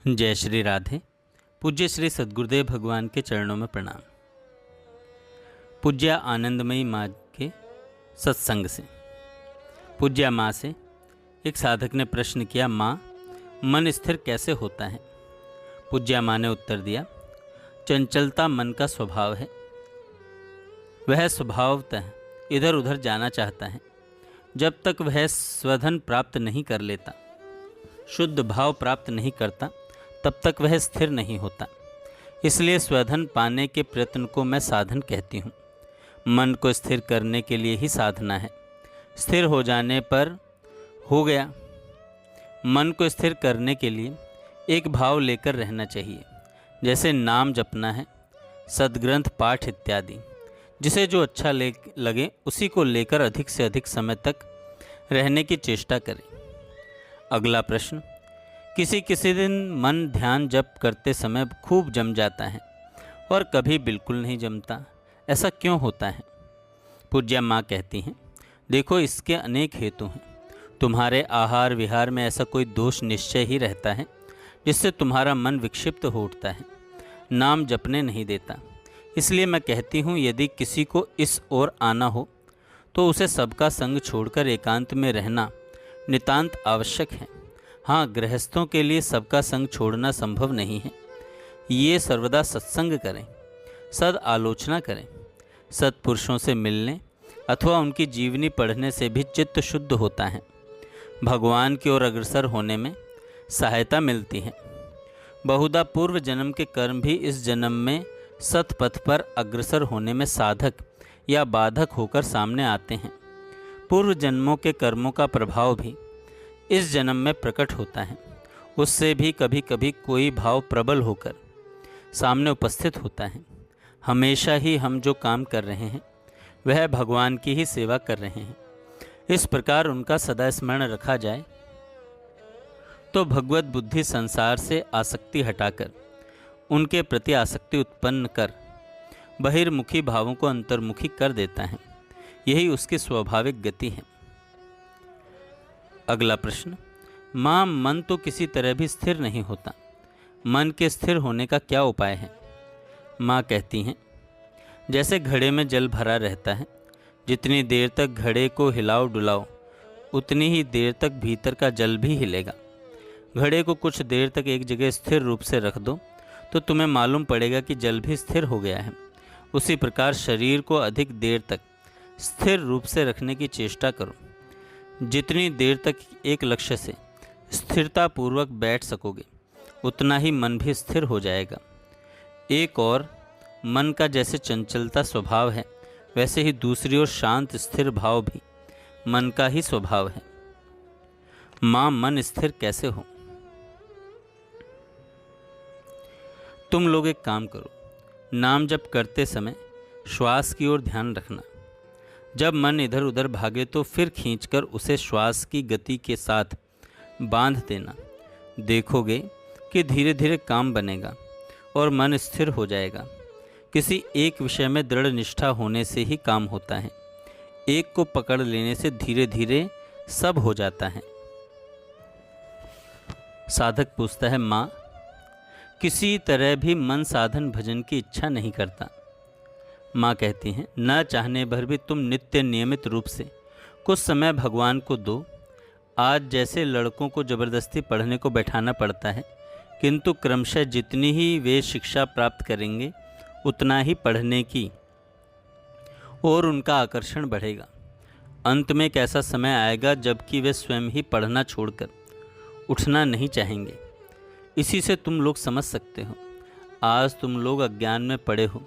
जय श्री राधे। पूज्य श्री सद्गुरुदेव भगवान के चरणों में प्रणाम। पूज्य आनंदमयी माँ के सत्संग से। पूज्य माँ से एक साधक ने प्रश्न किया, माँ मन स्थिर कैसे होता है? पूज्य माँ ने उत्तर दिया, चंचलता मन का स्वभाव है। वह स्वभावतः इधर उधर जाना चाहता है। जब तक वह स्वधन प्राप्त नहीं कर लेता, शुद्ध भाव प्राप्त नहीं करता, तब तक वह स्थिर नहीं होता। इसलिए स्वधन पाने के प्रयत्न को मैं साधन कहती हूँ। मन को स्थिर करने के लिए ही साधना है। स्थिर हो जाने पर हो गया। मन को स्थिर करने के लिए एक भाव लेकर रहना चाहिए, जैसे नाम जपना है, सद्ग्रंथ पाठ इत्यादि। जिसे जो अच्छा लगे उसी को लेकर अधिक से अधिक समय तक रहने की चेष्टा करें। अगला प्रश्न, किसी किसी दिन मन ध्यान जप करते समय खूब जम जाता है और कभी बिल्कुल नहीं जमता। ऐसा क्यों होता है? पूज्य माँ कहती हैं, देखो इसके अनेक हेतु हैं। तुम्हारे आहार विहार में ऐसा कोई दोष निश्चय ही रहता है जिससे तुम्हारा मन विक्षिप्त हो उठता है, नाम जपने नहीं देता। इसलिए मैं कहती हूँ, यदि किसी को इस ओर आना हो तो उसे सबका संग छोड़कर एकांत में रहना नितांत आवश्यक है। हाँ, गृहस्थों के लिए सबका संग छोड़ना संभव नहीं है। ये सर्वदा सत्संग करें, सद आलोचना करें। सत्पुरुषों से मिलने अथवा उनकी जीवनी पढ़ने से भी चित्त शुद्ध होता है। भगवान की ओर अग्रसर होने में सहायता मिलती है। बहुधा पूर्व जन्म के कर्म भी इस जन्म में सतपथ पर अग्रसर होने में साधक या बाधक होकर सामने आते हैं। पूर्व जन्मों के कर्मों का प्रभाव भी इस जन्म में प्रकट होता है। उससे भी कभी कभी कोई भाव प्रबल होकर सामने उपस्थित होता है। हमेशा ही हम जो काम कर रहे हैं वह भगवान की ही सेवा कर रहे हैं। इस प्रकार उनका सदा स्मरण रखा जाए तो भगवत बुद्धि संसार से आसक्ति हटाकर उनके प्रति आसक्ति उत्पन्न कर बहिर्मुखी भावों को अंतर्मुखी कर देता है। यही उसकी स्वाभाविक गति है। अगला प्रश्न, माँ मन तो किसी तरह भी स्थिर नहीं होता। मन के स्थिर होने का क्या उपाय है? माँ कहती हैं, जैसे घड़े में जल भरा रहता है, जितनी देर तक घड़े को हिलाओ डुलाओ उतनी ही देर तक भीतर का जल भी हिलेगा। घड़े को कुछ देर तक एक जगह स्थिर रूप से रख दो तो तुम्हें मालूम पड़ेगा कि जल भी स्थिर हो गया है। उसी प्रकार शरीर को अधिक देर तक स्थिर रूप से रखने की चेष्टा करो। जितनी देर तक एक लक्ष्य से स्थिरतापूर्वक बैठ सकोगे उतना ही मन भी स्थिर हो जाएगा। एक और मन का जैसे चंचलता स्वभाव है, वैसे ही दूसरी ओर शांत स्थिर भाव भी मन का ही स्वभाव है। माँ मन स्थिर कैसे हो? तुम लोग एक काम करो, नाम जप करते समय श्वास की ओर ध्यान रखना। जब मन इधर उधर भागे तो फिर खींचकर उसे श्वास की गति के साथ बांध देना। देखोगे कि धीरे धीरे काम बनेगा और मन स्थिर हो जाएगा। किसी एक विषय में दृढ़ निष्ठा होने से ही काम होता है। एक को पकड़ लेने से धीरे धीरे सब हो जाता है। साधक पूछता है, माँ किसी तरह भी मन साधन भजन की इच्छा नहीं करता। माँ कहती हैं, न चाहने भर भी तुम नित्य नियमित रूप से कुछ समय भगवान को दो। आज जैसे लड़कों को ज़बरदस्ती पढ़ने को बैठाना पड़ता है, किंतु क्रमशः जितनी ही वे शिक्षा प्राप्त करेंगे उतना ही पढ़ने की और उनका आकर्षण बढ़ेगा। अंत में एक ऐसा समय आएगा जबकि वे स्वयं ही पढ़ना छोड़कर उठना नहीं चाहेंगे। इसी से तुम लोग समझ सकते हो, आज तुम लोग अज्ञान में पड़े हो,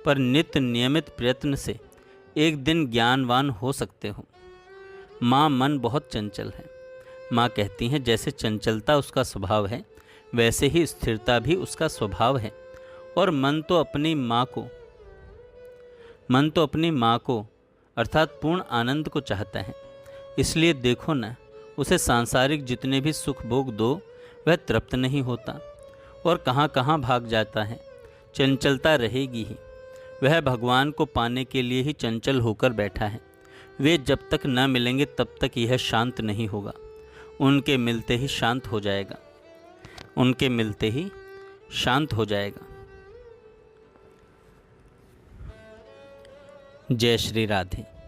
पर नित्य नियमित प्रयत्न से एक दिन ज्ञानवान हो सकते हो। माँ मन बहुत चंचल है। माँ कहती हैं, जैसे चंचलता उसका स्वभाव है वैसे ही स्थिरता भी उसका स्वभाव है। और मन तो अपनी माँ को अर्थात पूर्ण आनंद को चाहता है। इसलिए देखो ना, उसे सांसारिक जितने भी सुख भोग दो वह तृप्त नहीं होता और कहाँ कहाँ भाग जाता है। चंचलता रहेगी ही। वह भगवान को पाने के लिए ही चंचल होकर बैठा है। वे जब तक न मिलेंगे तब तक यह शांत नहीं होगा। उनके मिलते ही शांत हो जाएगा। उनके मिलते ही शांत हो जाएगा। जय श्री राधे।